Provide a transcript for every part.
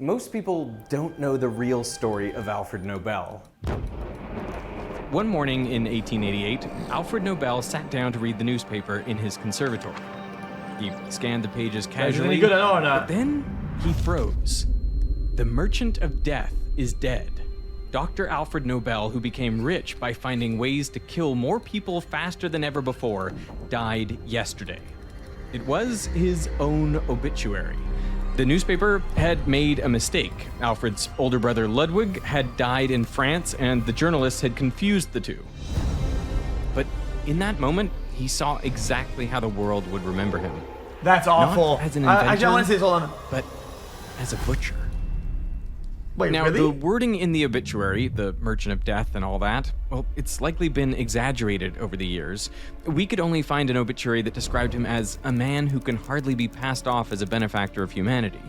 Most people don't know the real story of Alfred Nobel. One morning in 1888, Alfred Nobel sat down to read the newspaper in his conservatory. He scanned the pages casually, but then he froze. The merchant of death is dead. Dr. Alfred Nobel, who became rich by finding ways to kill more people faster than ever before, died yesterday. It was his own obituary. The newspaper had made a mistake. Alfred's older brother Ludwig had died in France, and the journalists had confused the two. But in that moment, he saw exactly how the world would remember him. That's awful. Not as an inventor, I want to say this, hold on. but as a butcher. Wait, Now, really? the wording in the obituary, the merchant of death and all that, well, it's likely been exaggerated over the years. We could only find an obituary that described him as a man who can hardly be passed off as a benefactor of humanity.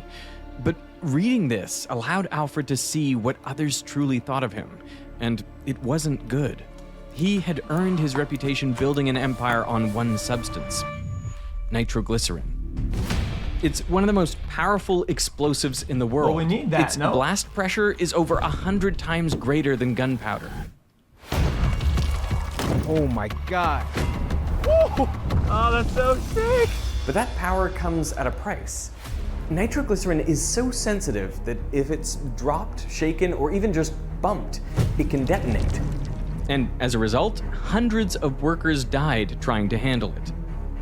But reading this allowed Alfred to see what others truly thought of him, and it wasn't good. He had earned his reputation building an empire on one substance: nitroglycerin. It's one of the most powerful explosives in the world. Well, we need that, Its no? blast pressure is over 100 times greater than gunpowder. Oh my god. Oh, that's so sick. But that power comes at a price. Nitroglycerin is so sensitive that if it's dropped, shaken, or even just bumped, it can detonate. And as a result, hundreds of workers died trying to handle it.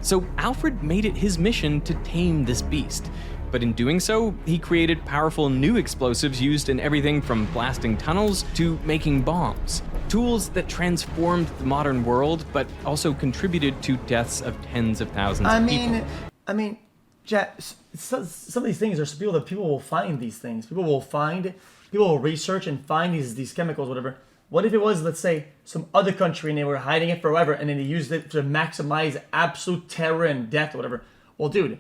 So Alfred made it his mission to tame this beast. But in doing so, he created powerful new explosives used in everything from blasting tunnels to making bombs. Tools that transformed the modern world, but also contributed to deaths of tens of thousands of people. I mean, Jack, some of these things are people that people will find these things. People will research and find these chemicals, whatever. What if it was, let's say, some other country and they were hiding it forever and then they used it to maximize absolute terror and death or whatever? Well, dude,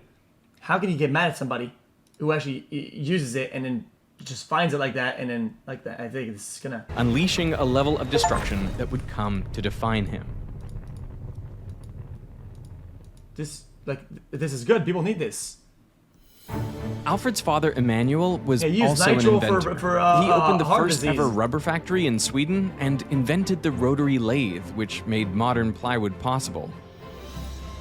how can you get mad at somebody who actually uses it and then just finds it like that and then like that? I think this is gonna... Unleashing a level of destruction that would come to define him. This is good. People need this. Alfred's father, Emmanuel, was he used also an nitro inventor. He opened the heart first disease. ever rubber factory in Sweden and invented the rotary lathe, which made modern plywood possible.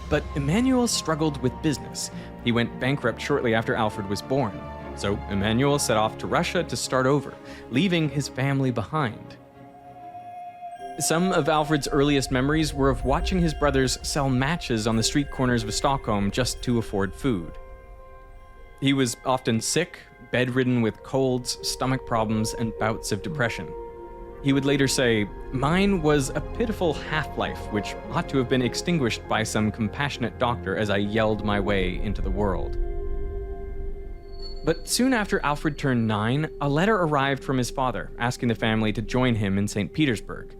But Emmanuel struggled with business. He went bankrupt shortly after Alfred was born. So Emmanuel set off to Russia to start over, leaving his family behind. Some of Alfred's earliest memories were of watching his brothers sell matches on the street corners of Stockholm just to afford food. He was often sick, bedridden with colds, stomach problems, and bouts of depression. He would later say, "Mine was a pitiful half-life which ought to have been extinguished by some compassionate doctor as I yelled my way into the world." But soon after Alfred turned 9, a letter arrived from his father asking the family to join him in St. Petersburg.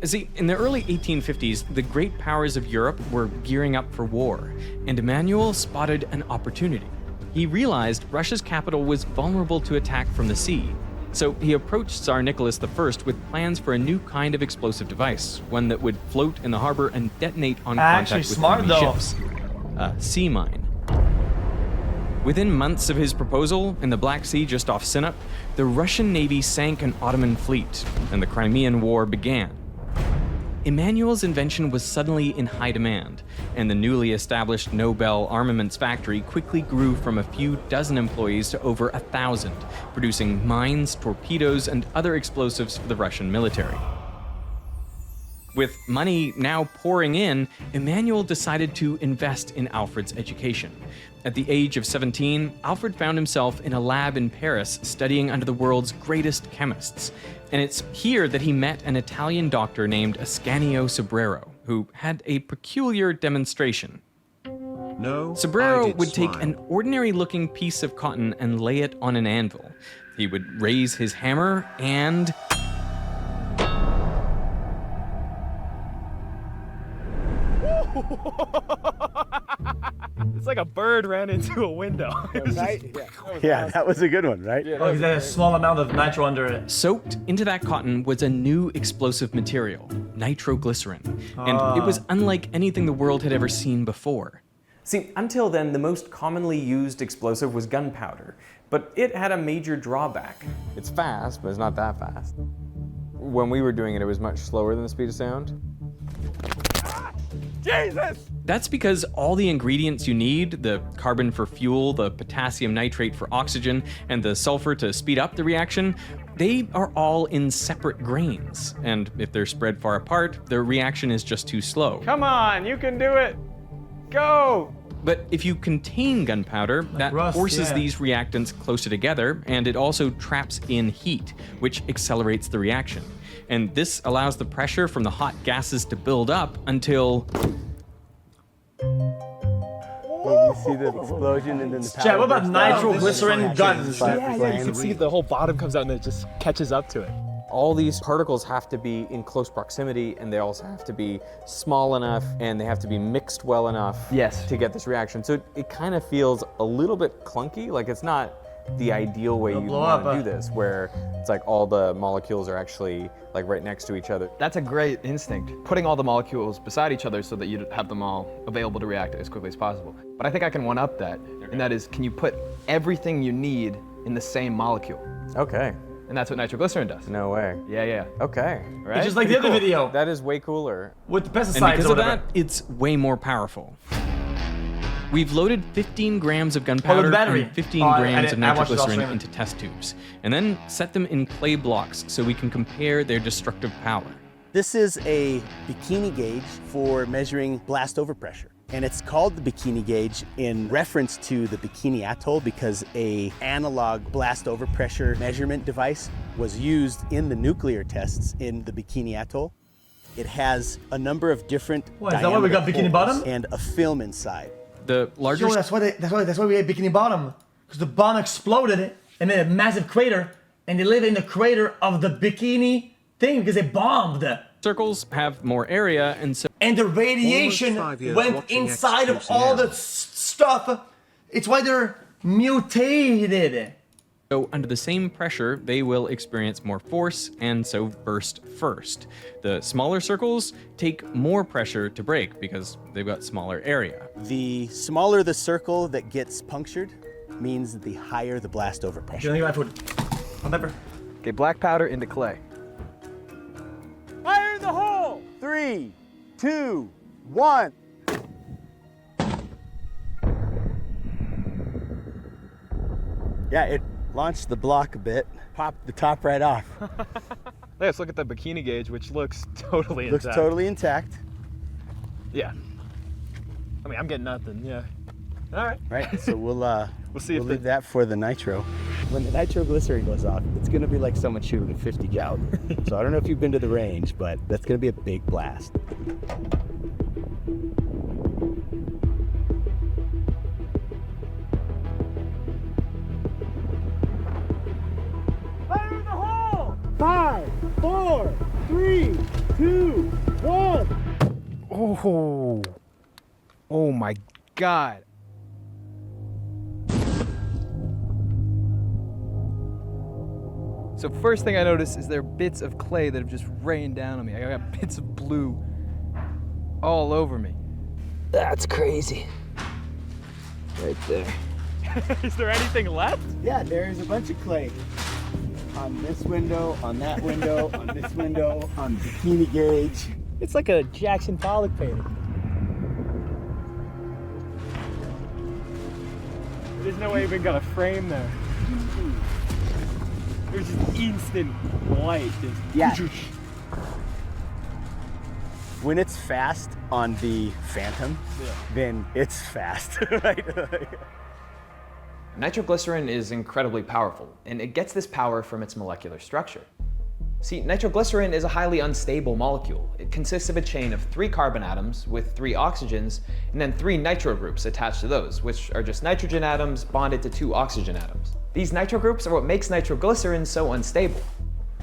See, in the early 1850s, the great powers of Europe were gearing up for war, and Emmanuel spotted an opportunity. He realized Russia's capital was vulnerable to attack from the sea, so he approached Tsar Nicholas I with plans for a new kind of explosive device, one that would float in the harbor and detonate on contact with enemy ships. A sea mine. Within months of his proposal, in the Black Sea just off Sinop, the Russian Navy sank an Ottoman fleet, and the Crimean War began. Emmanuel's invention was suddenly in high demand, and the newly established Nobel armaments factory quickly grew from a few dozen employees to over 1,000, producing mines, torpedoes, and other explosives for the Russian military. With money now pouring in, Emmanuel decided to invest in Alfred's education. At the age of 17, Alfred found himself in a lab in Paris studying under the world's greatest chemists. And it's here that he met an Italian doctor named Ascanio Sobrero, who had a peculiar demonstration. No, Sobrero would take an ordinary-looking piece of cotton and lay it on an anvil. He would raise his hammer and... It's like a bird ran into a window. Right? Yeah, that was a good one, right? Oh, he's got a small amount of nitro under it. Soaked into that cotton was a new explosive material, nitroglycerin, and it was unlike anything the world had ever seen before. See, until then, the most commonly used explosive was gunpowder, but it had a major drawback. It's fast, but it's not that fast. When we were doing it, it was much slower than the speed of sound. Jesus! That's because all the ingredients you need, the carbon for fuel, the potassium nitrate for oxygen, and the sulfur to speed up the reaction, they are all in separate grains. And if they're spread far apart, the reaction is just too slow. Come on, you can do it. Go! But if you contain gunpowder, that rust, forces yeah. these reactants closer together, and it also traps in heat, which accelerates the reaction. And this allows the pressure from the hot gases to build up until... Well, you see the explosion and then the power. Chat, what about bursts out. nitroglycerin guns? Yeah, you can see the whole bottom comes out and it just catches up to it. All these particles have to be in close proximity, and they also have to be small enough, and they have to be mixed well enough to get this reaction. So it kind of feels a little bit clunky, like it's not the ideal way you blow want up, to do this, where it's like all the molecules are actually like right next to each other. That's a great instinct, putting all the molecules beside each other so that you have them all available to react as quickly as possible. But I think I can one-up that, and that is, can you put everything you need in the same molecule? Okay. And that's what nitroglycerin does. No way. Yeah. Okay. Right? It's just like the other video That is way cooler. with the pesticides And because or of whatever. that, it's way more powerful. We've loaded 15 grams of Oh, gunpowder the battery. and 15 Oh, I grams of watched it all nitroglycerin streaming. into test tubes, and then set them in clay blocks so we can compare their destructive power. This is a bikini gauge for measuring blast overpressure. And it's called the bikini gauge in reference to the Bikini Atoll because a analog blast overpressure measurement device was used in the nuclear tests in the Bikini Atoll. It has a number of different What, is that why we got diameter Bikini holes Bottom? and a film inside. The larger Yo, that's why we had Bikini Bottom, because the bomb exploded and made a massive crater, and they live in the crater of the Bikini thing because they bombed. circles have more area, and so And the radiation Almost 5 years went watching inside of xQc all now. the stuff. It's why they're mutated. under the same pressure, they will experience more force and so burst first. The smaller circles take more pressure to break because they've got smaller area. The smaller the circle that gets punctured means the higher the blast overpressure. You don't think my food? Whatever. Okay, black powder into clay. Fire in the hole! 3, 2, 1. Yeah, it launched the block a bit, popped the top right off. Let's look at the bikini gauge, which looks totally Looks intact. totally intact. Yeah. I mean, I'm getting nothing, yeah. All right. Right, so we'll see if leave that for the nitro. When the nitroglycerin goes off, it's gonna be like someone shooting a 50 caliber. So I don't know if you've been to the range, but that's gonna be a big blast. Fire in the hole! 5, 4, 3, 2, 1. Oh. Oh my God. So first thing I notice is there are bits of clay that have just rained down on me. I got bits of blue all over me. That's crazy. Right there. Is there anything left? Yeah, there's a bunch of clay. On this window, on that window, on this window, on the bikini gauge. It's like a Jackson Pollock painting. There's no way even got a frame there. There's just instant light. Just Yeah. When it's fast on the Phantom, then it's fast, right? Nitroglycerin is incredibly powerful, and it gets this power from its molecular structure. See, nitroglycerin is a highly unstable molecule. It consists of a chain of 3 carbon atoms with 3 oxygens, and then 3 nitro groups attached to those, which are just nitrogen atoms bonded to 2 oxygen atoms. These nitro groups are what makes nitroglycerin so unstable.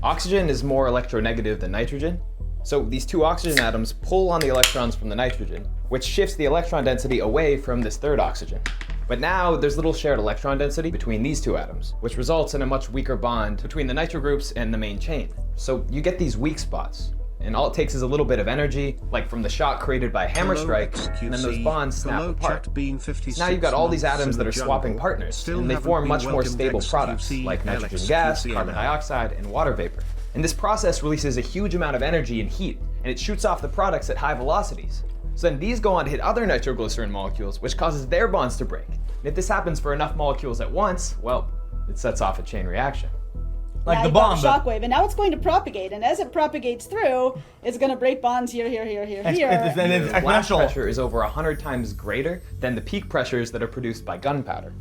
Oxygen is more electronegative than nitrogen, so these 2 oxygen atoms pull on the electrons from the nitrogen, which shifts the electron density away from this 3rd oxygen. But now there's little shared electron density between these 2 atoms, which results in a much weaker bond between the nitro groups and the main chain. So you get these weak spots. And all it takes is a little bit of energy, like from the shock created by a hammer strike, and then those bonds snap apart. So now you've got all these atoms that are swapping partners, and they form much more stable products, like nitrogen gas, carbon dioxide, and water vapor. And this process releases a huge amount of energy and heat, and it shoots off the products at high velocities. So then these go on to hit other nitroglycerin molecules, which causes their bonds to break. And if this happens for enough molecules at once, well, it sets off a chain reaction. Like now the you got bomb. shockwave, and now it's going to propagate, and as it propagates through, it's going to break bonds here, here, here, here, here. And it's The blast exponential. pressure is over 100 times greater than the peak pressures that are produced by gunpowder.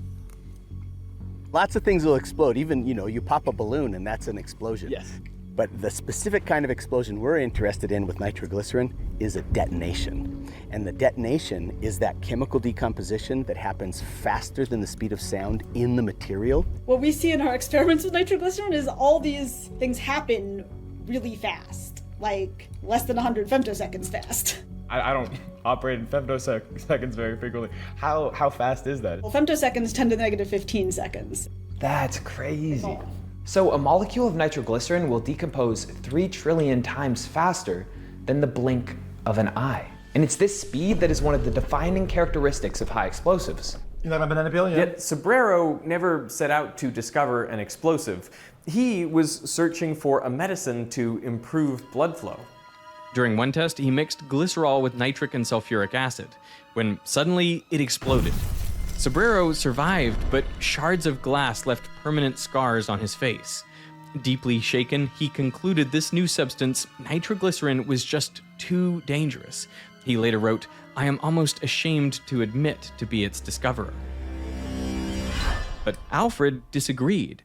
Lots of things will explode. Even, you pop a balloon and that's an explosion. Yes. But the specific kind of explosion we're interested in with nitroglycerin is a detonation. And the detonation is that chemical decomposition that happens faster than the speed of sound in the material. What we see in our experiments with nitroglycerin is all these things happen really fast, like less than 100 femtoseconds fast. I don't operate in femtoseconds very frequently. How fast is that? Well, femtoseconds 10 to the negative 15 seconds. That's crazy. So a molecule of nitroglycerin will decompose 3 trillion times faster than the blink of an eye. And it's this speed that is one of the defining characteristics of high explosives. You like my banana peel? Yeah. Yet Sobrero never set out to discover an explosive. He was searching for a medicine to improve blood flow. During one test, he mixed glycerol with nitric and sulfuric acid, when suddenly it exploded. Sobrero survived, but shards of glass left permanent scars on his face. Deeply shaken, he concluded this new substance, nitroglycerin, was just too dangerous. He later wrote, "I am almost ashamed to admit to be its discoverer." But Alfred disagreed.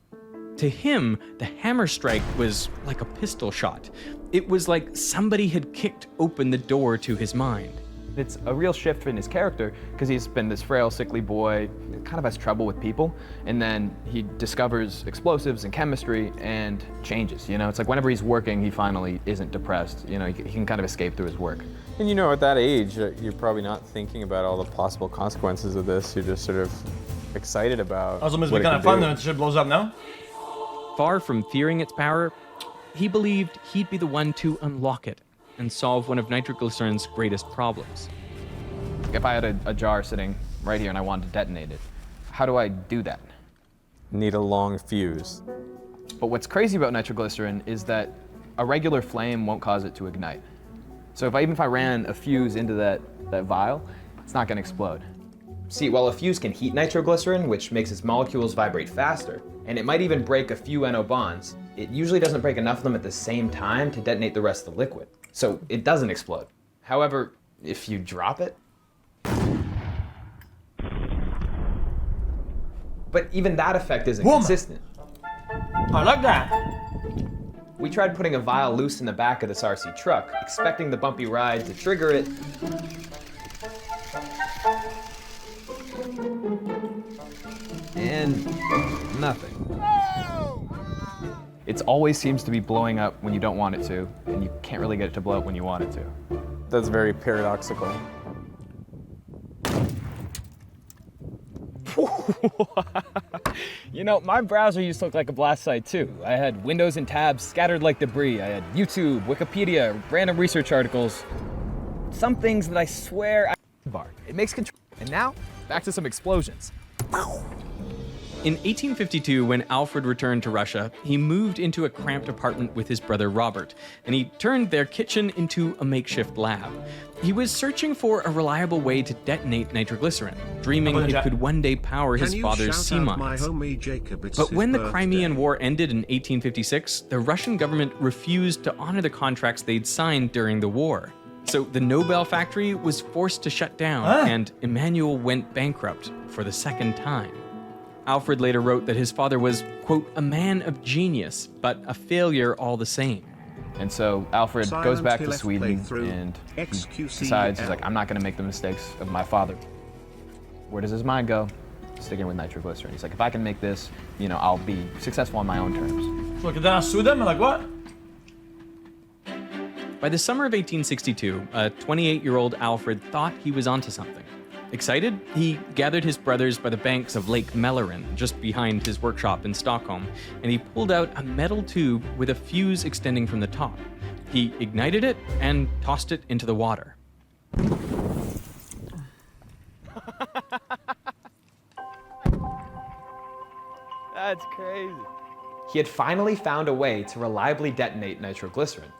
To him, the hammer strike was like a pistol shot. It was like somebody had kicked open the door to his mind. It's a real shift in his character because he's been this frail, sickly boy, kind of has trouble with people, and then he discovers explosives and chemistry and changes. It's like whenever he's working, he finally isn't depressed. He can kind of escape through his work. And at that age, you're probably not thinking about all the possible consequences of this. You're just sort of excited about Also must what be it kind of can fun do. when the shit blows up, no? Far from fearing its power, he believed he'd be the one to unlock it and solve one of nitroglycerin's greatest problems. If I had a jar sitting right here and I wanted to detonate it, how do I do that? Need a long fuse. But what's crazy about nitroglycerin is that a regular flame won't cause it to ignite. So even if I ran a fuse into that vial, it's not going to explode. See, while a fuse can heat nitroglycerin, which makes its molecules vibrate faster, and it might even break a few NO bonds, it usually doesn't break enough of them at the same time to detonate the rest of the liquid. So it doesn't explode. However, if you drop it, but even that effect isn't consistent. I like that. We tried putting a vial loose in the back of this RC truck, expecting the bumpy ride to trigger it. And nothing. It always seems to be blowing up when you don't want it to, and you can't really get it to blow up when you want it to. That's very paradoxical. My browser used to look like a blast site too. I had windows and tabs scattered like debris. I had YouTube, Wikipedia, random research articles. Some things that I swear it makes control. And now, back to some explosions. In 1852, when Alfred returned to Russia, he moved into a cramped apartment with his brother Robert, and he turned their kitchen into a makeshift lab. He was searching for a reliable way to detonate nitroglycerin, dreaming it could one day power his father's sea mines. But when the Crimean War ended in 1856, the Russian government refused to honor the contracts they'd signed during the war. So the Nobel factory was forced to shut down, and Emmanuel went bankrupt for the second time. Alfred later wrote that his father was, quote, a man of genius, but a failure all the same. And so Alfred goes back to Sweden and decides, he's like, I'm not going to make the mistakes of my father. Where does his mind go? Sticking with nitroglycerin. He's like, if I can make this, I'll be successful on my own terms. So then I sue them, and like, what? By the summer of 1862, a 28-year-old Alfred thought he was onto something. Excited, he gathered his brothers by the banks of Lake Mälaren, just behind his workshop in Stockholm, and he pulled out a metal tube with a fuse extending from the top. He ignited it and tossed it into the water. That's crazy. He had finally found a way to reliably detonate nitroglycerin.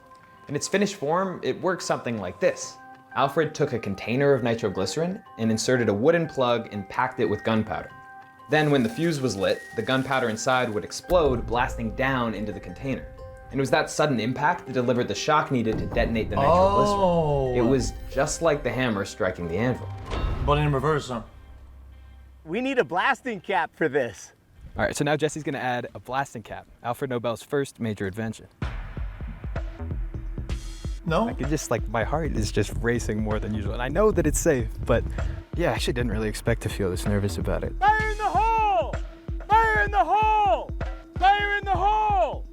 In its finished form, it works something like this. Alfred took a container of nitroglycerin and inserted a wooden plug and packed it with gunpowder. Then when the fuse was lit, the gunpowder inside would explode, blasting down into the container. And it was that sudden impact that delivered the shock needed to detonate the nitroglycerin. Oh. It was just like the hammer striking the anvil. But in reverse, huh? We need a blasting cap for this. All right, so now Jesse's gonna add a blasting cap, Alfred Nobel's first major invention. No? I could just, like, my heart is just racing more than usual. And I know that it's safe, but yeah, I actually didn't really expect to feel this nervous about it. Fire in the hole! Fire in the hole! Fire in the hole!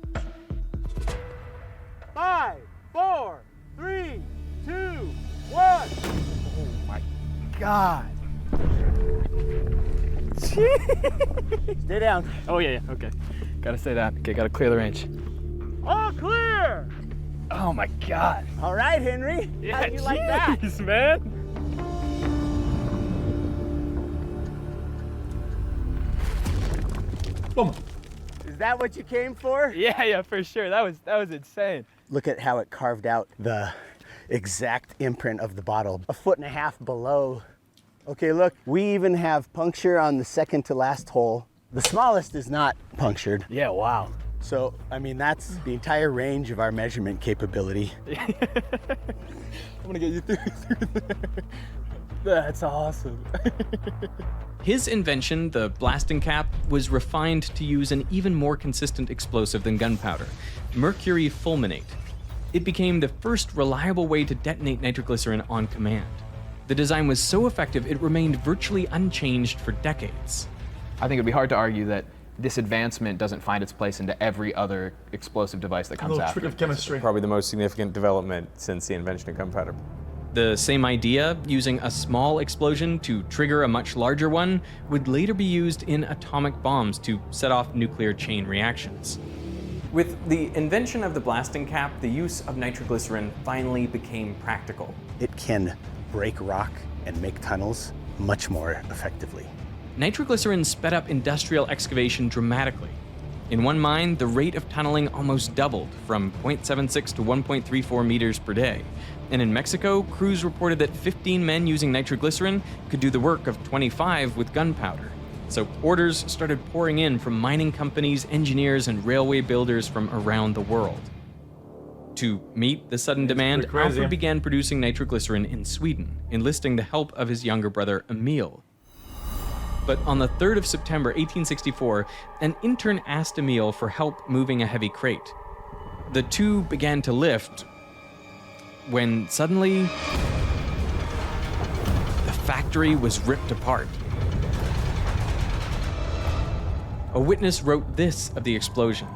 5, 4, 3, 2, 1. Oh my God. Stay down. Oh yeah, okay. Gotta stay down. Okay, gotta clear the range. All clear! Oh my God. All right, Henry. How do you like that? Jeez, man. Boom. Is that what you came for? Yeah, for sure. That was insane. Look at how it carved out the exact imprint of the bottle, 1.5 feet below. Okay, look, we even have puncture on the second to last hole. The smallest is not punctured. Yeah, wow. So, I mean, that's the entire range of our measurement capability. I'm gonna get you through there. That's awesome. His invention, the blasting cap, was refined to use an even more consistent explosive than gunpowder, mercury fulminate. It became the first reliable way to detonate nitroglycerin on command. The design was so effective it remained virtually unchanged for decades. I think it'd be hard to argue that this advancement doesn't find its place into every other explosive device that A comes little after. trick of chemistry. Probably the most significant development since the invention of gunpowder. The same idea, using a small explosion to trigger a much larger one, would later be used in atomic bombs to set off nuclear chain reactions. With the invention of the blasting cap, the use of nitroglycerin finally became practical. It can break rock and make tunnels much more effectively. Nitroglycerin sped up industrial excavation dramatically. In one mine, the rate of tunneling almost doubled from 0.76 to 1.34 meters per day. And in Mexico, crews reported that 15 men using nitroglycerin could do the work of 25 with gunpowder. So orders started pouring in from mining companies, engineers, and railway builders from around the world. To meet the sudden demand, pretty crazy. Alfred began producing nitroglycerin in Sweden, enlisting the help of his younger brother Emil. But on the 3rd of September 1864, an intern asked Emil for help moving a heavy crate. The two began to lift when suddenly the factory was ripped apart. A witness wrote this of the explosion.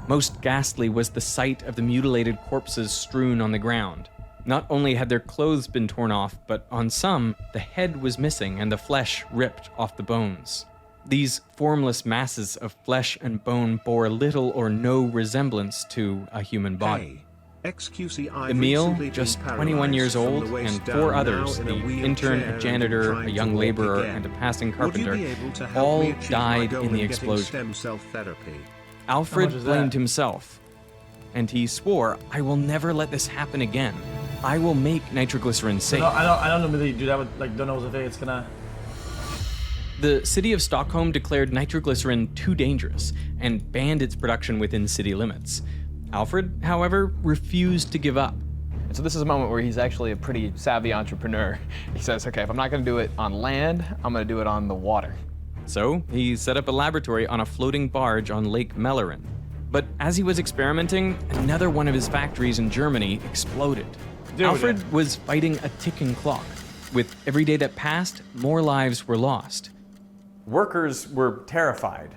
Most ghastly was the sight of the mutilated corpses strewn on the ground. Not only had their clothes been torn off, but on some, the head was missing and the flesh ripped off the bones. These formless masses of flesh and bone bore little or no resemblance to a human body. xQc, I've Emil, recently been just 21 years paralyzed from old, the waist and down, 4 now others, in a the wheelchair intern, a and janitor, trying a to young walk laborer, again. and a passing Would you carpenter, be able to help all me achieve my died goal in the getting explosion. Stem cell therapy? Alfred is blamed that? himself, and he swore, "I will never let this happen again. I will make nitroglycerin safe." No, I don't know if they do that with like don't know if it's gonna. The city of Stockholm declared nitroglycerin too dangerous and banned its production within city limits. Alfred, however, refused to give up. And so this is a moment where he's actually a pretty savvy entrepreneur. He says, okay, if I'm not gonna do it on land, I'm gonna do it on the water. So he set up a laboratory on a floating barge on Lake Mälaren. But as he was experimenting, another one of his factories in Germany exploded. Alfred was fighting a ticking clock. With every day that passed, more lives were lost. Workers were terrified.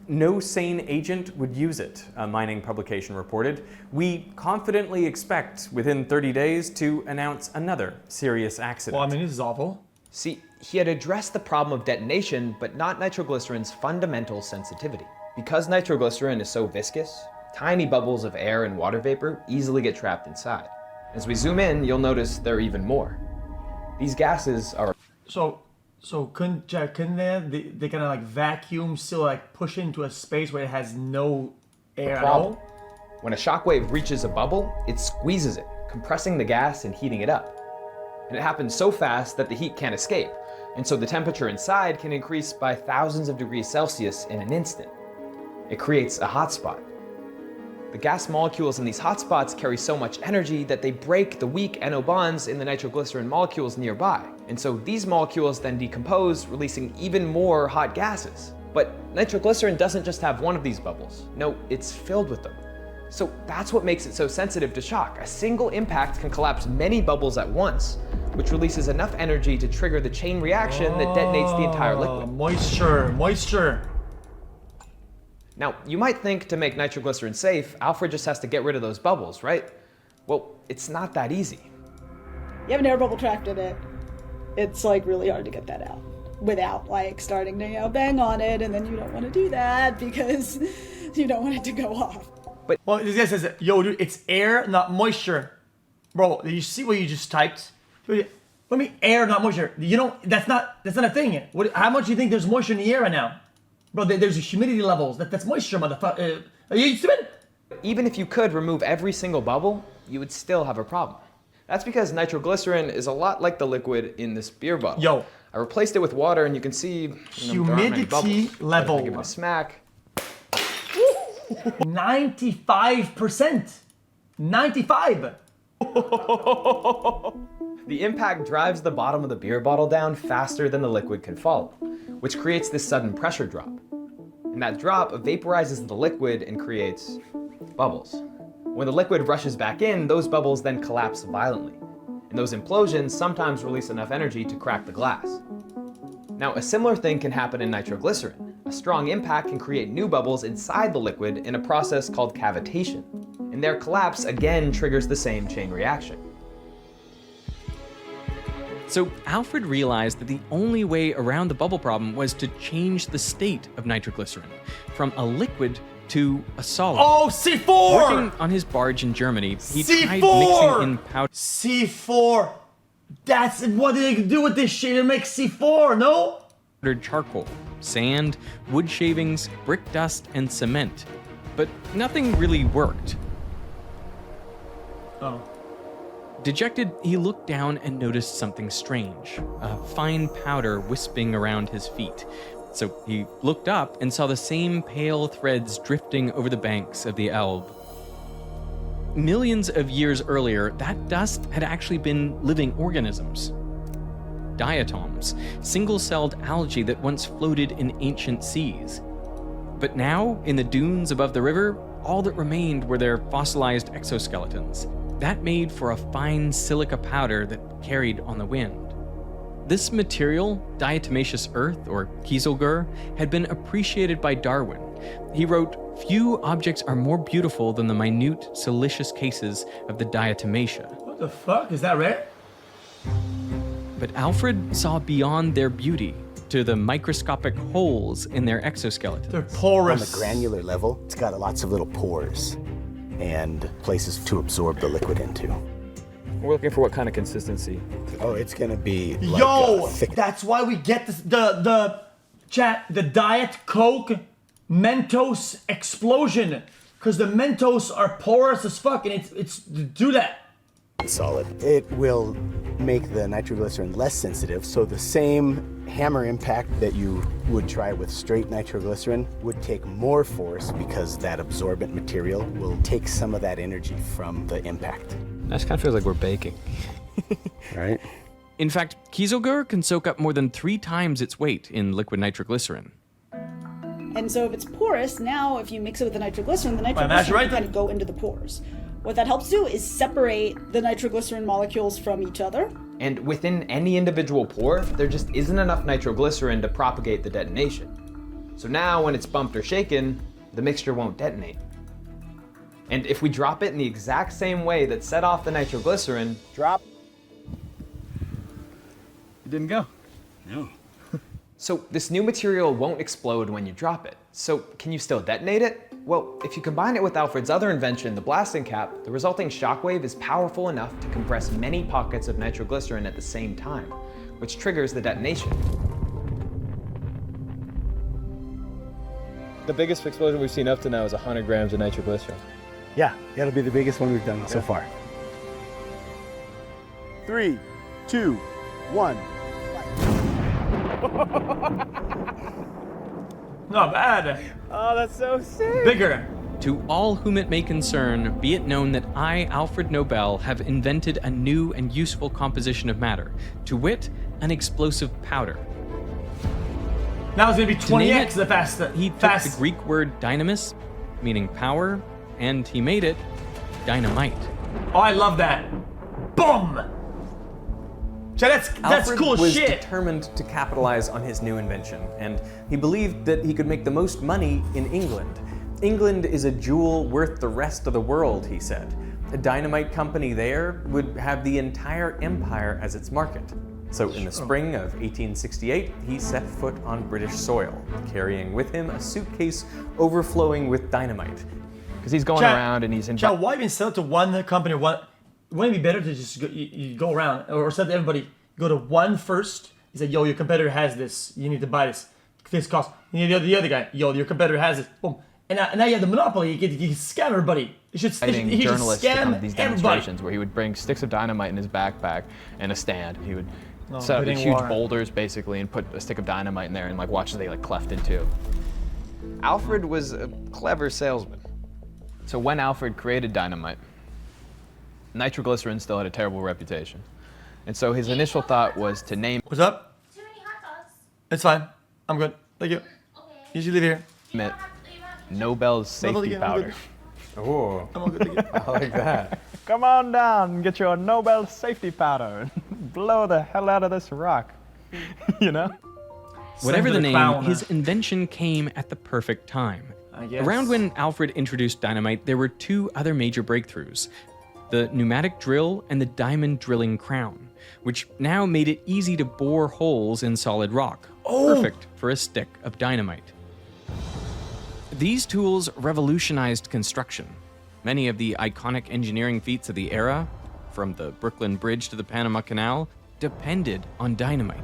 No sane agent would use it, a mining publication reported. We confidently expect within 30 days to announce another serious accident. Well, I mean, this is awful. See, He had addressed the problem of detonation, but not nitroglycerin's fundamental sensitivity. Because nitroglycerin is so viscous, tiny bubbles of air and water vapor easily get trapped inside. As we zoom in, you'll notice there are even more. These gases are... So couldn't they kind of like vacuum still like push into a space where it has no air at problem. all? When a shockwave reaches a bubble, it squeezes it, compressing the gas and heating it up. And it happens so fast that the heat can't escape, and so the temperature inside can increase by thousands of degrees Celsius in an instant. It creates a hotspot. The gas molecules in these hotspots carry so much energy that they break the weak NO bonds in the nitroglycerin molecules nearby. And so these molecules then decompose, releasing even more hot gases. But nitroglycerin doesn't just have one of these bubbles. No, it's filled with them. So that's what makes it so sensitive to shock. A single impact can collapse many bubbles at once, which releases enough energy to trigger the chain reaction that detonates the entire liquid. Moisture. Now, you might think to make nitroglycerin safe, Alfred just has to get rid of those bubbles, right? Well, it's not that easy. You have an air bubble trapped in it. It's like really hard to get that out without like starting to bang on it, and then you don't want to do that because you don't want it to go off. Well, this guy says, yo, dude, it's air, not moisture. Bro, did you see what you just typed? What do you mean air, not moisture? You know, that's not a thing. How much do you think there's moisture in the air right now? Bro, there's humidity levels. That's moisture, motherfucker. Are you stupid? Even if you could remove every single bubble, you would still have a problem. That's because nitroglycerin is a lot like the liquid in this beer bottle. Yo. I replaced it with water, and you can see there aren't many bubbles. Humidity level. If I give it a smack. 95%. 95. The impact drives the bottom of the beer bottle down faster than the liquid can follow, which creates this sudden pressure drop. And that drop vaporizes the liquid and creates bubbles. When the liquid rushes back in, those bubbles then collapse violently. And those implosions sometimes release enough energy to crack the glass. Now, a similar thing can happen in nitroglycerin. A strong impact can create new bubbles inside the liquid in a process called cavitation. And their collapse again triggers the same chain reaction. So Alfred realized that the only way around the bubble problem was to change the state of nitroglycerin from a liquid to a solid. Oh, C4! Working on his barge in Germany, he C4! tried mixing in powder. C4. That's what they do with this shit. It makes C4, no? Charcoal, sand, wood shavings, brick dust, and cement. But nothing really worked. Oh. Dejected, he looked down and noticed something strange, a fine powder wisping around his feet. So he looked up and saw the same pale threads drifting over the banks of the Elbe. Millions of years earlier, that dust had actually been living organisms. Diatoms, single-celled algae that once floated in ancient seas. But now, in the dunes above the river, all that remained were their fossilized exoskeletons. That made for a fine silica powder that carried on the wind. This material, diatomaceous earth, or kieselguhr, had been appreciated by Darwin. He wrote, "Few objects are more beautiful than the minute, siliceous cases of the diatomaceae." What the fuck? Is that rare? But Alfred saw beyond their beauty to the microscopic holes in their exoskeletons. They're porous. On the granular level, it's got lots of little pores and places to absorb the liquid into. We're looking for what kind of consistency? Oh, it's gonna be like Yo, thick. that's why we get this, the Diet Coke Mentos explosion, because the Mentos are porous as fuck, and it's do that. Solid. It will make the nitroglycerin less sensitive, so the same hammer impact that you would try with straight nitroglycerin would take more force because that absorbent material will take some of that energy from the impact. That just kind of feels like we're baking. Right? In fact, kieselguhr can soak up more than 3 times its weight in liquid nitroglycerin. And so if it's porous, now if you mix it with the nitroglycerin that's can right. kind of go into the pores. What that helps do is separate the nitroglycerin molecules from each other. And within any individual pore, there just isn't enough nitroglycerin to propagate the detonation. So now when it's bumped or shaken, the mixture won't detonate. And if we drop it in the exact same way that set off the nitroglycerin, Drop. It didn't go. No. So this new material won't explode when you drop it. So can you still detonate it? Well, if you combine it with Alfred's other invention, the blasting cap, the resulting shockwave is powerful enough to compress many pockets of nitroglycerin at the same time, which triggers the detonation. The biggest explosion we've seen up to now is 100 grams of nitroglycerin. Yeah, that'll be the biggest one we've done so far. 3, 2, 1. Not bad. Oh, that's so sick. Bigger. To all whom it may concern, be it known that I, Alfred Nobel, have invented a new and useful composition of matter, to wit, an explosive powder. Now it's gonna be To name 20x it, the faster. He took the Greek word dynamis, meaning power, and he made it dynamite. Oh, I love that. Boom. So that's Alfred cool was shit. determined to capitalize on his new invention, and he believed that he could make the most money in England. England is a jewel worth the rest of the world, he said. A dynamite company there would have the entire empire as its market. So in the spring of 1868, he set foot on British soil, carrying with him a suitcase overflowing with dynamite. Because he's going around and he's in. Chad, why even sell it to one company? Wouldn't it be better to just go, you go around or sell to everybody? Go to one first. He said, "Yo, your competitor has this. You need to buy this. This cost." You need the other guy. "Yo, your competitor has it." Boom. And now you have the monopoly. You can scam everybody. You should journalists to come to these scam demonstrations everybody. where he would bring sticks of dynamite in his backpack and a stand. He would set up these huge boulders basically and put a stick of dynamite in there and like watch as they like cleft in two. Alfred was a clever salesman. So when Alfred created dynamite, nitroglycerin still had a terrible reputation. And so his initial thought was to name What's up? Too many hot dogs. It's fine. I'm good. Thank you. Okay. You should leave here. it Nobel's safety I'm powder. Oh, I'm all good. Thank you. I like that. Come on down and get your Nobel safety powder and blow the hell out of this rock. You know? Whatever to the the name, clown. his invention came at the perfect time. I guess. Around when Alfred introduced dynamite, there were two other major breakthroughs: the pneumatic drill and the diamond drilling crown, which now made it easy to bore holes in solid rock, perfect for a stick of dynamite. These tools revolutionized construction. Many of the iconic engineering feats of the era, from the Brooklyn Bridge to the Panama Canal, depended on dynamite.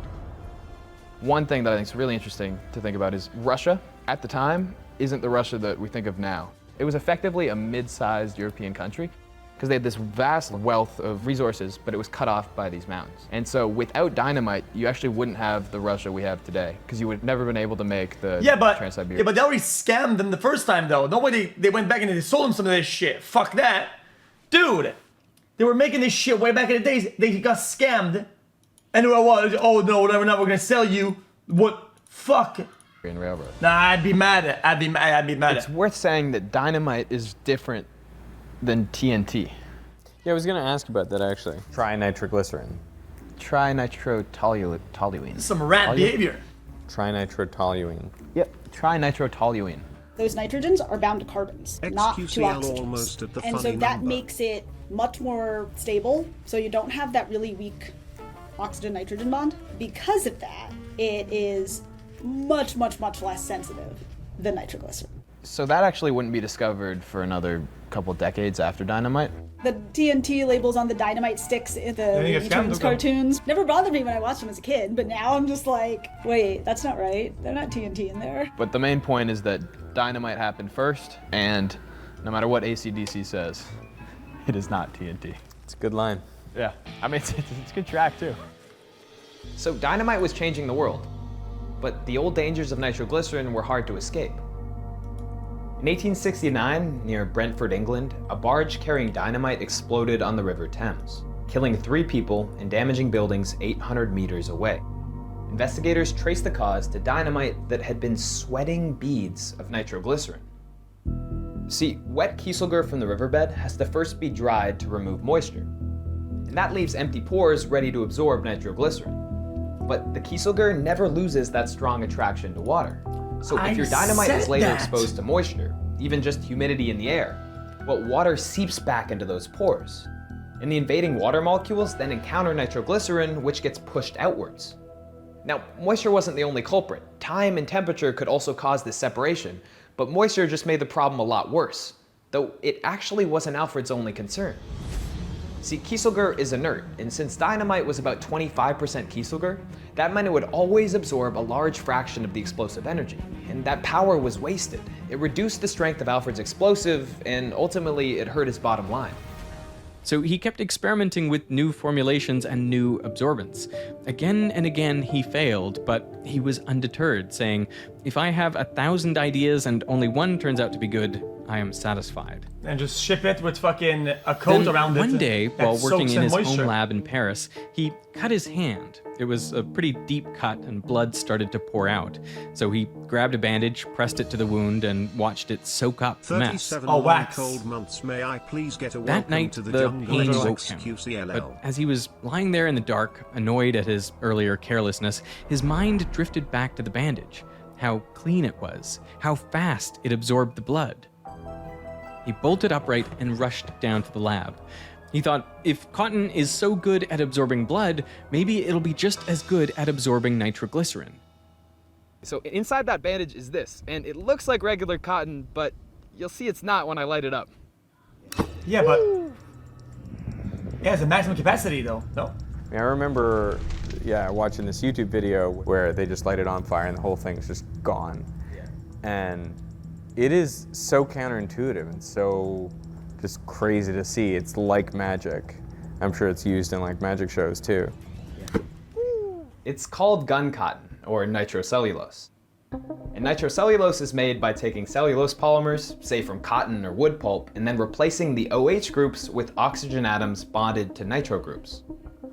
One thing that I think is really interesting to think about is Russia, at the time, isn't the Russia that we think of now. It was effectively a mid-sized European country because they had this vast wealth of resources, but it was cut off by these mountains. And so without dynamite, you actually wouldn't have the Russia we have today because you would have never been able to make the Trans-Siberian. Yeah, but they already scammed them the first time though. Nobody, they went back and they sold them some of this shit. Fuck that. Dude, they were making this shit way back in the days. They got scammed. And they were, oh no, whatever, now we're gonna sell you. What? Fuck. Railroad. Nah, I'd be mad. I'd be mad. It's worth saying that dynamite is different than TNT. Yeah, I was gonna ask about that actually. Trinitroglycerin. Trinitrotoluene. Some rat behavior. Trinitrotoluene. Yep, trinitrotoluene. Those nitrogens are bound to carbons, not to xQc almost oxygens. at the And so funny that number. makes it much more stable, so you don't have that really weak oxygen-nitrogen bond. Because of that, it is much, much, much less sensitive than nitroglycerin. So that actually wouldn't be discovered for another couple decades after dynamite. The TNT labels on the dynamite sticks in the you Looney get scammed, Tunes okay. cartoons never bothered me when I watched them as a kid, but now I'm just like, wait, that's not right. They're not TNT in there. But the main point is that dynamite happened first, and no matter what AC/DC says, it is not TNT. It's a good line. Yeah, I mean, it's a good track too. So dynamite was changing the world, but the old dangers of nitroglycerin were hard to escape. In 1869, near Brentford, England, a barge carrying dynamite exploded on the River Thames, killing 3 people and damaging buildings 800 meters away. Investigators traced the cause to dynamite that had been sweating beads of nitroglycerin. See, wet kieselguhr from the riverbed has to first be dried to remove moisture, and that leaves empty pores ready to absorb nitroglycerin. But the kieselguhr never loses that strong attraction to water. So if your dynamite is later exposed to moisture, even just humidity in the air, well, water seeps back into those pores. And the invading water molecules then encounter nitroglycerin, which gets pushed outwards. Now, moisture wasn't the only culprit. Time and temperature could also cause this separation, but moisture just made the problem a lot worse, though it actually wasn't Alfred's only concern. See, kieselguhr is inert, and since dynamite was about 25% kieselguhr, that meant it would always absorb a large fraction of the explosive energy, and that power was wasted. It reduced the strength of Alfred's explosive, and ultimately it hurt his bottom line. So he kept experimenting with new formulations and new absorbents. Again and again he failed, but he was undeterred, saying, "If I have 1,000 ideas and only one turns out to be good, I am satisfied." And just ship it with fucking a coat Then around it. one day, that while working soaks in his moisture. own lab in Paris, he cut his hand. It was a pretty deep cut and blood started to pour out. So he grabbed a bandage, pressed it to the wound, and watched it soak up the mess. 37 Oh, long wax. cold months. May I please get a That welcome night, to the the jungle pain of woke him. xQcL. But as he was lying there in the dark, annoyed at his earlier carelessness, his mind drifted back to the bandage. How clean it was, how fast it absorbed the blood. He bolted upright and rushed down to the lab. He thought, if cotton is so good at absorbing blood, maybe it'll be just as good at absorbing nitroglycerin. So inside that bandage is this, and it looks like regular cotton, but you'll see it's not when I light it up. Yeah, but it has a maximum capacity though. No. I remember, watching this YouTube video where they just light it on fire and the whole thing's just gone. And it is so counterintuitive and so just crazy to see. It's like magic. I'm sure it's used in like magic shows too. It's called gun cotton, or nitrocellulose. And nitrocellulose is made by taking cellulose polymers, say from cotton or wood pulp, and then replacing the OH groups with oxygen atoms bonded to nitro groups,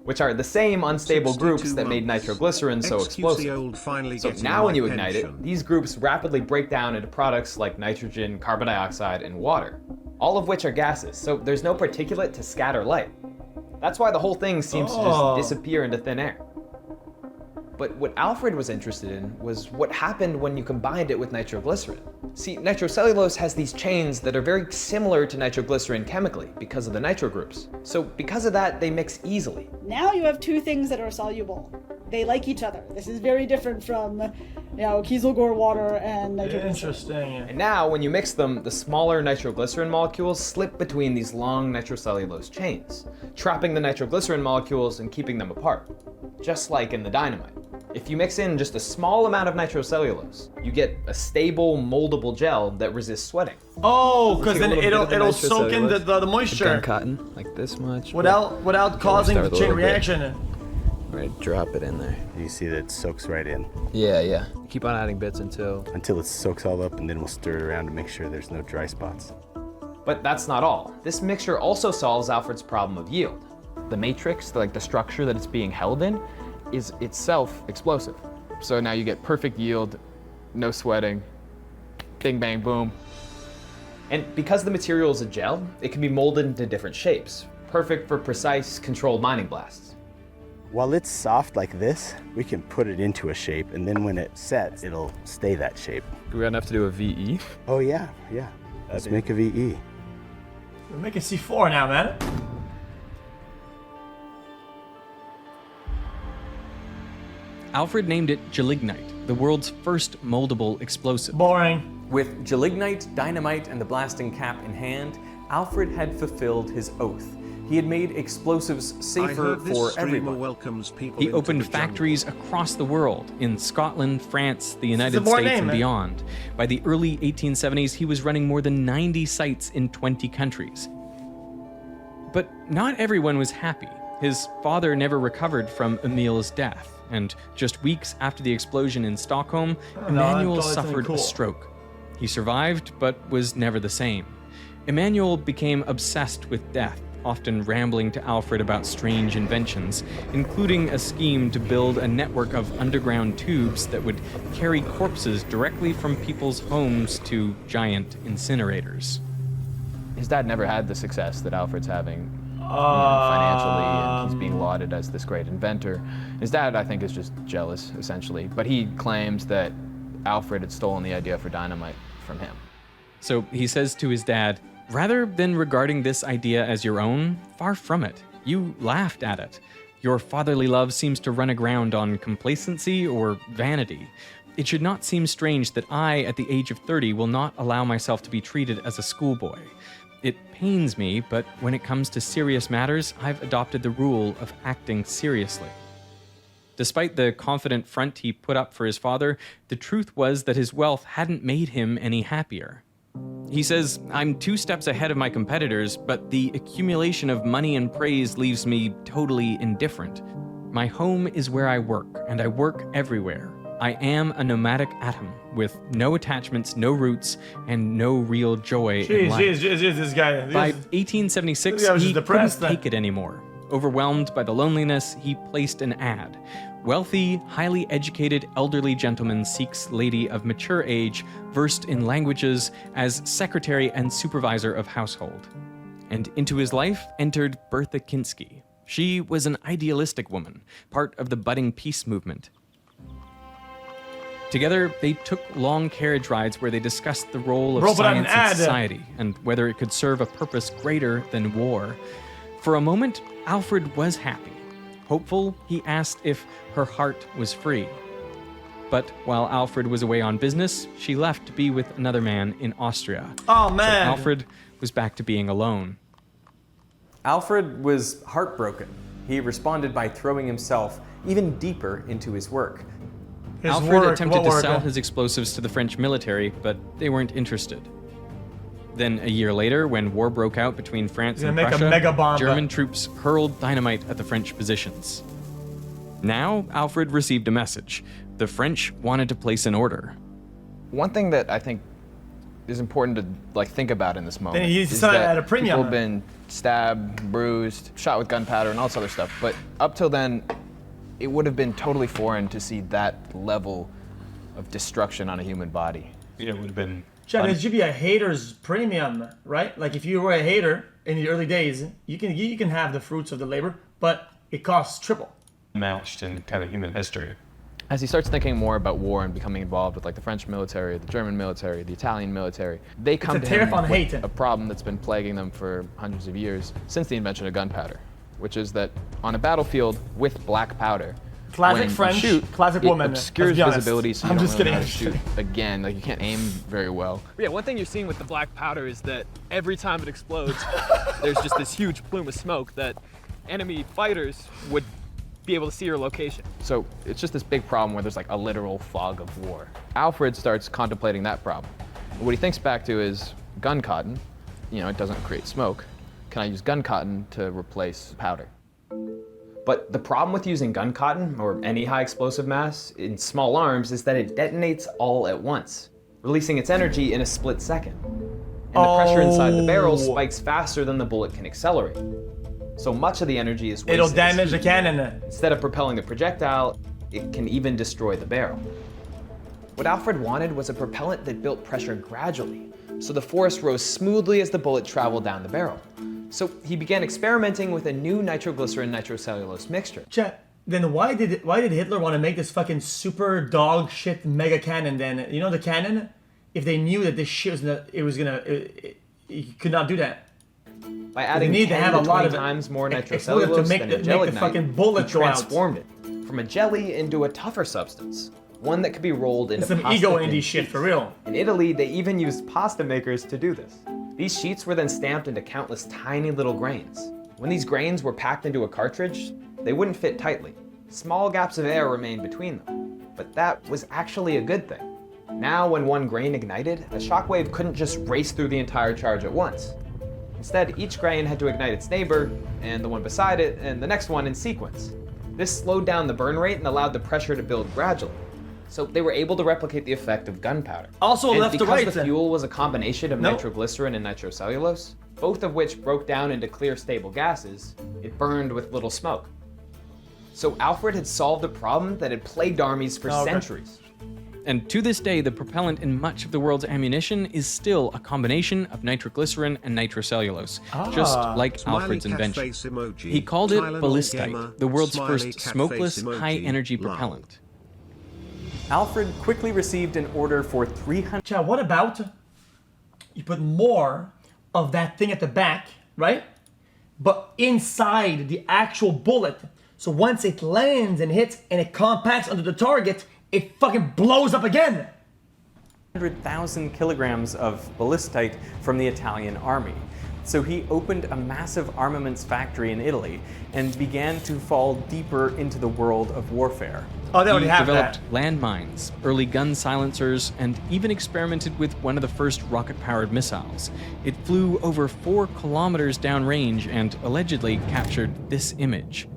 which are the same unstable groups that made nitroglycerin so explosive. So now when you ignite it, these groups rapidly break down into products like nitrogen, carbon dioxide, and water, all of which are gases, so there's no particulate to scatter light. That's why the whole thing seems to just disappear into thin air. But what Alfred was interested in was what happened when you combined it with nitroglycerin. See, nitrocellulose has these chains that are very similar to nitroglycerin chemically because of the nitro groups. So because of that, they mix easily. Now you have two things that are soluble. They like each other. This is very different from, kieselguhr water and nitroglycerin. Interesting. And now, when you mix them, the smaller nitroglycerin molecules slip between these long nitrocellulose chains, trapping the nitroglycerin molecules and keeping them apart, just like in the dynamite. If you mix in just a small amount of nitrocellulose, you get a stable, moldable gel that resists sweating. Oh, because then Take a little it'll bit of the soak in the gun moisture cotton, like this much. without causing start the a chain little bit. reaction. Right, drop it in there. You see that it soaks right in Yeah. Keep on adding bits until... until it soaks all up, and then we'll stir it around to make sure there's no dry spots. But that's not all. This mixture also solves Alfred's problem of yield. The matrix, the structure that it's being held in, is itself explosive. So now you get perfect yield, no sweating, bing bang boom. And because the material is a gel, it can be molded into different shapes, perfect for precise, controlled mining blasts. While it's soft like this, we can put it into a shape, and then when it sets, it'll stay that shape. We're gonna have to do a VE. Oh yeah. Let's make a VE. We're making C4 now, man. Alfred named it Gelignite, the world's first moldable explosive. Boring. With Gelignite, dynamite, and the blasting cap in hand, Alfred had fulfilled his oath. He had made explosives safer for everyone. Welcomes people He into opened the jungle. factories across the world, in Scotland, France, the United more States, name, and man. beyond. By the early 1870s, he was running more than 90 sites in 20 countries. But not everyone was happy. His father never recovered from Emil's death, and just weeks after the explosion in Stockholm, Emmanuel thought it sounded suffered cool. a stroke. He survived, but was never the same. Emmanuel became obsessed with death, often rambling to Alfred about strange inventions, including a scheme to build a network of underground tubes that would carry corpses directly from people's homes to giant incinerators. His dad never had the success that Alfred's having financially, and he's being lauded as this great inventor. His dad, I think, is just jealous, essentially, but he claims that Alfred had stolen the idea for dynamite from him. So he says to his dad, "Rather than regarding this idea as your own, far from it. You laughed at it. Your fatherly love seems to run aground on complacency or vanity. It should not seem strange that I, at the age of 30, will not allow myself to be treated as a schoolboy. It pains me, but when it comes to serious matters, I've adopted the rule of acting seriously. Despite the confident front he put up for his father, the truth was that his wealth hadn't made him any happier. He says, "I'm 2 steps ahead of my competitors, but the accumulation of money and praise leaves me totally indifferent. My home is where I work, and I work everywhere. I am a nomadic atom, with no attachments, no roots, and no real joy in life." This guy. By 1876, This guy was he just depressed couldn't then. take it anymore. Overwhelmed by the loneliness, he placed an ad. Wealthy, highly educated elderly gentleman seeks lady of mature age, versed in languages, as secretary and supervisor of household. And into his life entered Bertha Kinski. She was an idealistic woman, part of the budding peace movement. Together, they took long carriage rides where they discussed the role of Bro, but an science in ad. society and whether it could serve a purpose greater than war. For a moment, Alfred was happy. Hopeful, he asked if her heart was free. But while Alfred was away on business, she left to be with another man in Austria. Oh So man. Alfred was back to being alone. Alfred was heartbroken. He responded by throwing himself even deeper into his work. His Alfred work, attempted what to work? sell his explosives to the French military, but they weren't interested. Then a year later, when war broke out between France He's and gonna make a Prussia, mega bomb. German troops hurled dynamite at the French positions. Now, Alfred received a message. The French wanted to place an order. One thing that I think is important to think about in this moment Then he's is selling that at a premium. people have been stabbed, bruised, shot with gunpowder, and all this other stuff. But up till then, it would have been totally foreign to see that level of destruction on a human body. It would have been Chad, it should be a hater's premium, right? Like if you were a hater in the early days, you can have the fruits of the labor, but it costs triple. matched in kind of human history. As he starts thinking more about war and becoming involved with the French military, the German military, the Italian military, they come a to him tariff on with hate. a problem that's been plaguing them for hundreds of years since the invention of gunpowder, which is that on a battlefield with black powder, Classic when you French, shoot, classic it woman. obscures let's be honest. visibility, so you I'm don't just really know kidding. how to shoot again. You can't aim very well. Yeah, one thing you're seeing with the black powder is that every time it explodes, there's just this huge plume of smoke that enemy fighters would be able to see your location. So it's just this big problem where there's a literal fog of war. Alfred starts contemplating that problem. What he thinks back to is gun cotton. It doesn't create smoke. Can I use gun cotton to replace powder? But the problem with using gun cotton, or any high explosive mass, in small arms is that it detonates all at once, releasing its energy in a split second. And the pressure inside the barrel spikes faster than the bullet can accelerate. So much of the energy is wasted. It'll damage the cannon. Instead of propelling the projectile, it can even destroy the barrel. What Alfred wanted was a propellant that built pressure gradually, so the force rose smoothly as the bullet traveled down the barrel. So he began experimenting with a new nitroglycerin nitrocellulose mixture. Chat. Then why did Hitler want to make this fucking super dog shit mega cannon? Then the cannon. If they knew that this shit you could not do that. By adding They need to 10 have to a lot 20 of times more explosive nitrocellulose to make than the- a make the Gelignite, fucking bullet he go out. transformed it from a jelly into a tougher substance, one that could be rolled into Some pasta ego thin indie shit for real. In Italy, they even used pasta makers to do this. These sheets were then stamped into countless tiny little grains. When these grains were packed into a cartridge, they wouldn't fit tightly. Small gaps of air remained between them. But that was actually a good thing. Now, when one grain ignited, a shockwave couldn't just race through the entire charge at once. Instead, each grain had to ignite its neighbor, and the one beside it, and the next one in sequence. This slowed down the burn rate and allowed the pressure to build gradually. So they were able to replicate the effect of gunpowder. Also And left to because right the then. fuel was a combination of Nope. nitroglycerin and nitrocellulose, both of which broke down into clear, stable gases, it burned with little smoke. So Alfred had solved a problem that had plagued armies for Okay. centuries. And to this day, the propellant in much of the world's ammunition is still a combination of nitroglycerin and nitrocellulose, just like Smiley Alfred's cat invention. face emoji. He called it Tylenol ballistite, Gamma, the world's smiley first cat face smokeless, emoji. high-energy Lol. propellant. Alfred quickly received an order for 300 Chad, what about you put more of that thing at the back, right? But inside the actual bullet, So once it lands and hits and it compacts under the target, it fucking blows up again. 100,000 kilograms of ballistite from the Italian army. So he opened a massive armaments factory in Italy and began to fall deeper into the world of warfare. Oh, they already He have developed that. landmines, early gun silencers, and even experimented with one of the first rocket-powered missiles. It flew over 4 kilometers downrange and allegedly captured this image.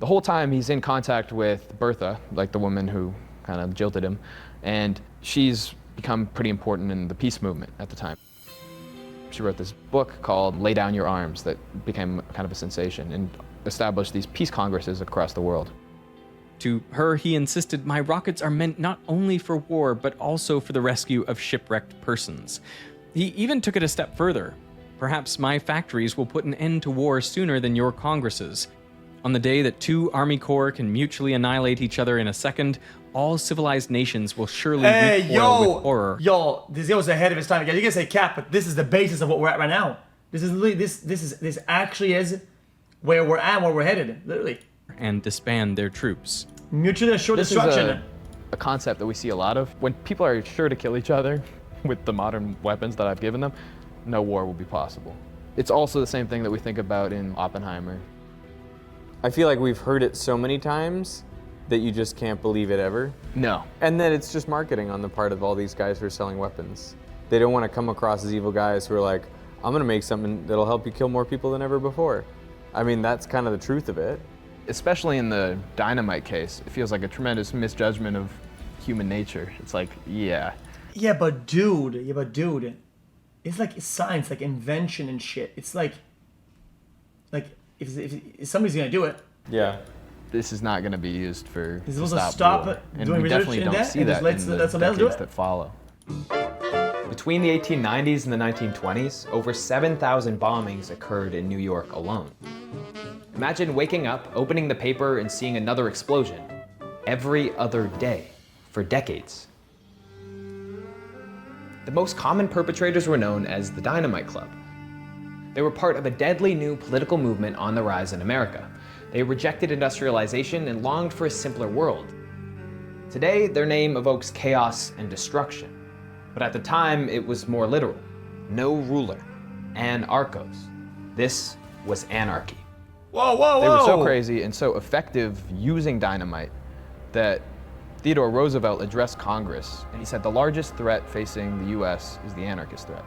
The whole time he's in contact with Bertha, like the woman who kind of jilted him, and she's become pretty important in the peace movement at the time. She wrote this book called Lay Down Your Arms that became kind of a sensation and established these peace congresses across the world. To her, he insisted, "My rockets are meant not only for war, but also for the rescue of shipwrecked persons." He even took it a step further. "Perhaps my factories will put an end to war sooner than your congresses. On the day that 2 army corps can mutually annihilate each other in a second, all civilized nations will surely recoil with horror." Yo, this guy was ahead of his time. You can say cap, but this is the basis of what we're at right now. This is literally, this actually is where we're at, where we're headed, literally. And disband their troops. Mutually assured This destruction. is a concept that we see a lot of. When people are sure to kill each other with the modern weapons that I've given them, no war will be possible. It's also the same thing that we think about in Oppenheimer. I feel like we've heard it so many times that you just can't believe it ever. No. And then it's just marketing on the part of all these guys who are selling weapons. They don't want to come across as evil guys who are like, I'm going to make something that'll help you kill more people than ever before. I mean, that's kind of the truth of it. Especially in the dynamite case, it feels like a tremendous misjudgment of human nature. It's like, yeah. Yeah, but dude, it's like science, like invention and shit. It's like if somebody's gonna do it, Yeah. This is not going to be used for This to is also stop stop war. And doing we research definitely in don't that see and that just let in the somebody else do decades it. that follow. Between the 1890s and the 1920s, over 7,000 bombings occurred in New York alone. Imagine waking up, opening the paper, and seeing another explosion every other day for decades. The most common perpetrators were known as the Dynamite Club. They were part of a deadly new political movement on the rise in America. They rejected industrialization and longed for a simpler world. Today, their name evokes chaos and destruction. But at the time, it was more literal. No ruler. Anarchos. This was anarchy. Whoa, whoa, whoa! They were so crazy and so effective using dynamite that Theodore Roosevelt addressed Congress, and he said the largest threat facing the US is the anarchist threat.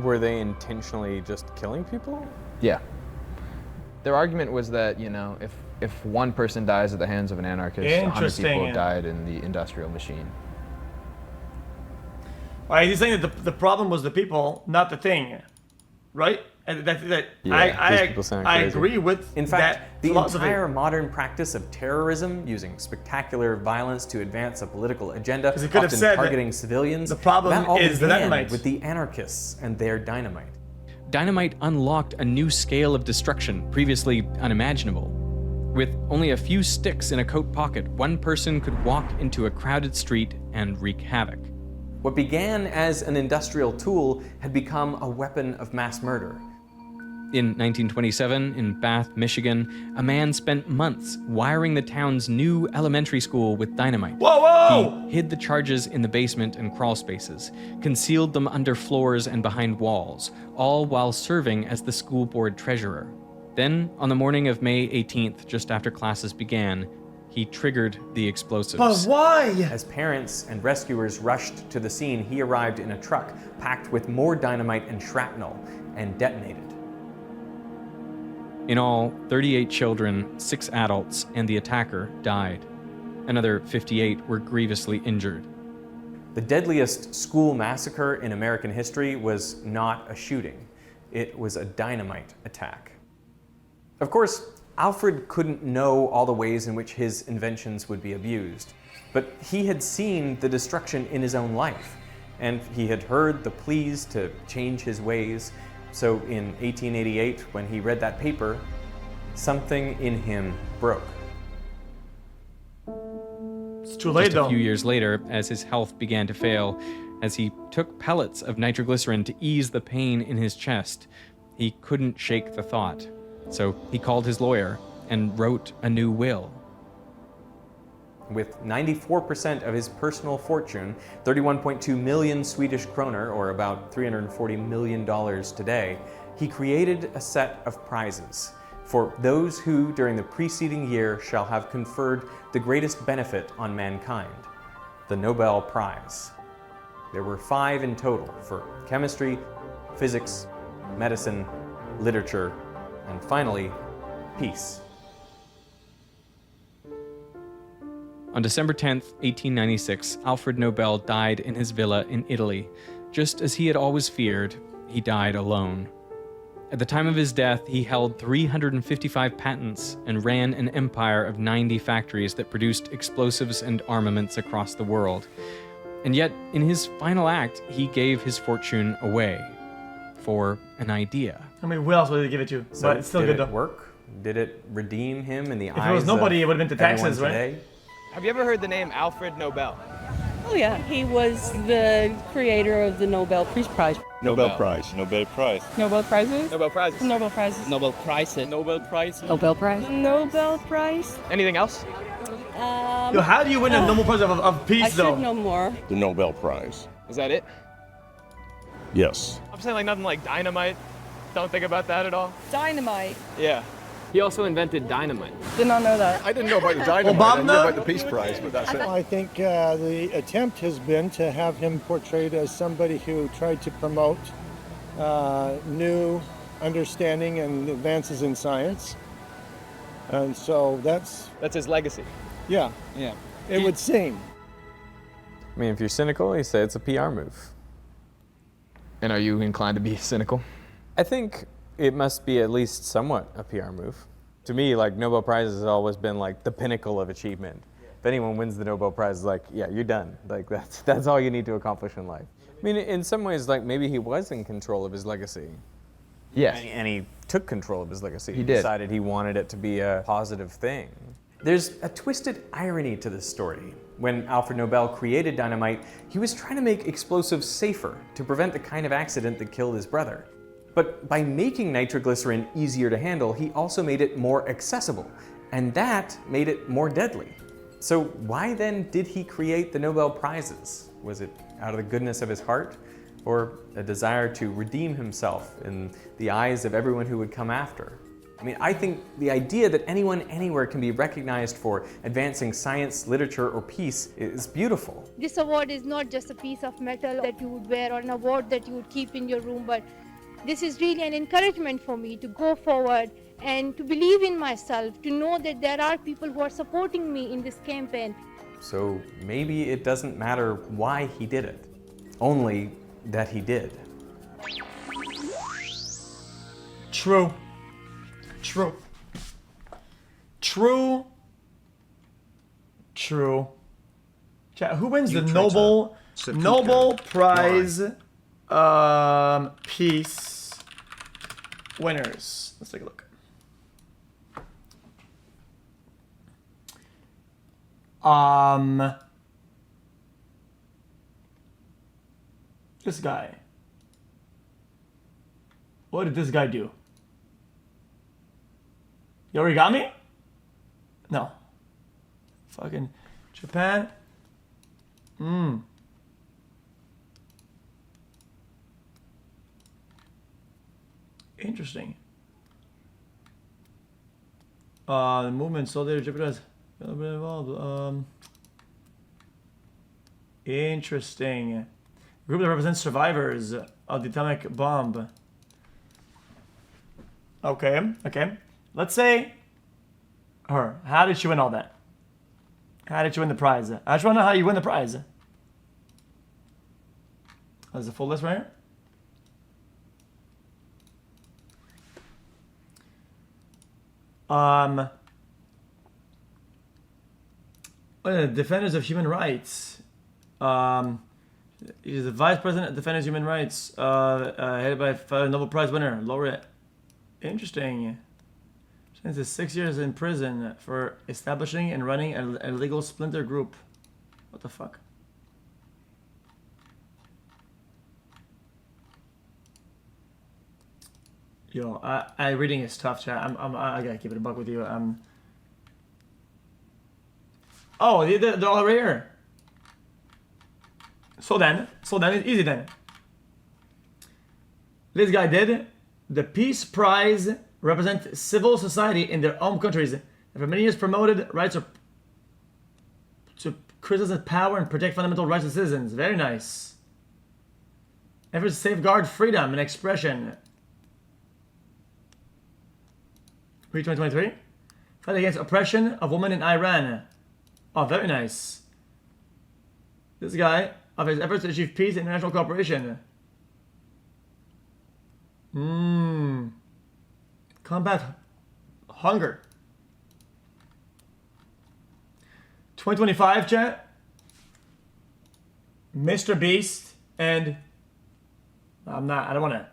Were they intentionally just killing people? Yeah. Their argument was that, you know, if one person dies at the hands of an anarchist, 100 Interesting. people have died in the industrial machine. All right, he's saying that the problem was the people, not the thing, right? And that Yeah, these people sound I crazy. agree with In fact, that the philosophy. entire modern practice of terrorism, using spectacular violence to advance a political agenda, he could have often said that targeting civilians, the problem that all is the began dynamite. with the anarchists and their dynamite. Dynamite unlocked a new scale of destruction previously unimaginable. With only a few sticks in a coat pocket, one person could walk into a crowded street and wreak havoc. What began as an industrial tool had become a weapon of mass murder. In 1927, in Bath, Michigan, a man spent months wiring the town's new elementary school with dynamite. Whoa, whoa! He hid the charges in the basement and crawl spaces, concealed them under floors and behind walls, all while serving as the school board treasurer. Then, on the morning of May 18th, just after classes began, he triggered the explosives. But why? As parents and rescuers rushed to the scene, he arrived in a truck packed with more dynamite and shrapnel and detonated. In all, 38 children, 6 adults, and the attacker died. Another 58 were grievously injured. The deadliest school massacre in American history was not a shooting. It was a dynamite attack. Of course, Alfred couldn't know all the ways in which his inventions would be abused, but he had seen the destruction in his own life, and he had heard the pleas to change his ways. So in 1888, when he read that paper, something in him broke. It's too late, Just though. a few years later, as his health began to fail, as he took pellets of nitroglycerin to ease the pain in his chest, he couldn't shake the thought. So he called his lawyer and wrote a new will. With 94% of his personal fortune, 31.2 million Swedish kroner, or about $340 million today, he created a set of prizes for those who, during the preceding year, shall have conferred the greatest benefit on mankind, the Nobel Prize. There were 5 in total for chemistry, physics, medicine, literature, and finally, peace. On December 10th, 1896, Alfred Nobel died in his villa in Italy. Just as he had always feared, he died alone. At the time of his death, he held 355 patents and ran an empire of 90 factories that produced explosives and armaments across the world. And yet, in his final act, he gave his fortune away for an idea. I mean, who else would he give it to? So But it's still did good it though. work? Did it redeem him in the eyes If it was nobody, it would have been to of everyone taxes, right? today? Have you ever heard the name Alfred Nobel? Oh yeah, he was the creator of the Nobel Peace Prize. Nobel Prize. Nobel Prize. Nobel Prizes? Nobel Prizes. Nobel Prizes. Nobel Prize. Nobel Prize. Nobel Prize. Nobel Prize. Anything else? Yo, how do you win a Nobel Prize of peace I though? should know more. The Nobel Prize. Is that it? Yes. I'm saying like nothing like dynamite. Don't think about that at all. Dynamite. Yeah. He also invented dynamite. Did not know that. I didn't know about the dynamite. Obama? I knew about the Peace Prize, but that's it. I think the attempt has been to have him portrayed as somebody who tried to promote new understanding and advances in science. And so that's his legacy. Yeah. It would seem. I mean, if you're cynical, you say it's a PR move. And are you inclined to be cynical? I think it must be at least somewhat a PR move. To me, like, Nobel Prize has always been like the pinnacle of achievement. If anyone wins the Nobel Prize, like, yeah, you're done. Like, that's all you need to accomplish in life. I mean, in some ways, like, maybe he was in control of his legacy. Yes. And he took control of his legacy. He did. Decided he wanted it to be a positive thing. There's a twisted irony to this story. When Alfred Nobel created dynamite, he was trying to make explosives safer to prevent the kind of accident that killed his brother. But by making nitroglycerin easier to handle, he also made it more accessible, and that made it more deadly. So why then did he create the Nobel Prizes? Was it out of the goodness of his heart, or a desire to redeem himself in the eyes of everyone who would come after? I mean, I think the idea that anyone anywhere can be recognized for advancing science, literature, or peace is beautiful. This award is not just a piece of metal that you would wear or an award that you would keep in your room, but this is really an encouragement for me to go forward and to believe in myself, to know that there are people who are supporting me in this campaign. So maybe it doesn't matter why he did it, only that he did. True. Chat, who wins the Nobel Prize peace winners? Let's take a look. This guy. What did this guy do? You already got me? No. Fucking Japan. Interesting. The movement solidarity jeopardized. Interesting. Group that represents survivors of the atomic bomb. Okay. Let's say her. How did she win all that? How did you win the prize? I just want to know how you win the prize. There's a full list right here. Defenders of human rights. He's the vice president of Defenders of Human Rights, headed by Nobel Prize winner, laureate. Interesting. Sentenced to 6 years in prison for establishing and running an illegal splinter group. What the fuck? Yo, I reading is tough, chat. I gotta keep it a buck with you. Oh, they're all right here. So then, it's easy then. This guy did. The Peace Prize represents civil society in their home countries, and for many years promoted rights to criticize power and protect fundamental rights of citizens. Very nice. Efforts to safeguard freedom and expression. Pre 2023. Fight against oppression of women in Iran. Oh, very nice. This guy, of his efforts to achieve peace and international cooperation. Combat hunger. 2025, chat. Mr. Beast and I don't want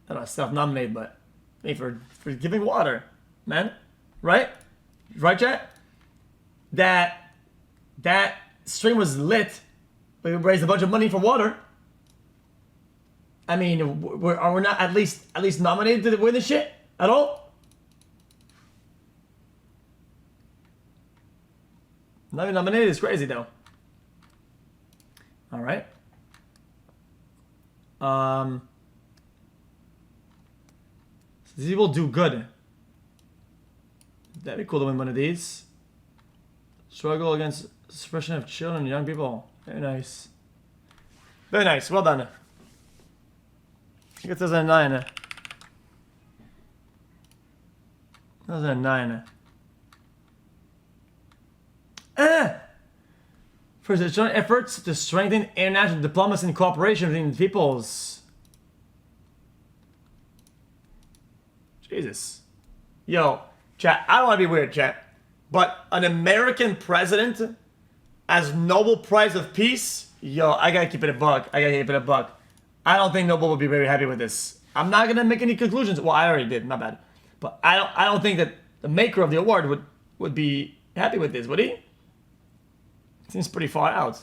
to self-nominate, but me for giving water, man. Right, chat. That stream was lit. We raised a bunch of money for water. I mean, are we not at least nominated to win this shit at all? Not even nominated is crazy though. All right. These will do good. That'd be cool to win one of these. Struggle against suppression of children and young people. Very nice. Very nice. Well done. I think it's 2009. 2009. For the joint efforts to strengthen international diplomacy and cooperation between the peoples. Jesus. Yo, chat, I don't want to be weird, chat, but an American president as Nobel Prize of Peace? Yo, I gotta keep it a buck. I don't think Nobel would be very happy with this. I'm not gonna make any conclusions. Well, I already did, my bad. But I don't think that the maker of the award would be happy with this, would he? Seems pretty far out.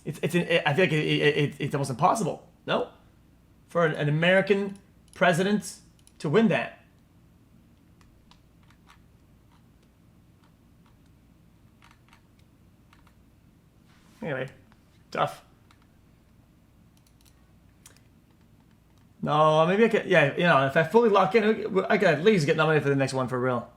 I feel like it's almost impossible, no? For an American president to win that. Anyway, tough. No, maybe I could, yeah, you know, if I fully lock in, I could at least get nominated for the next one for real.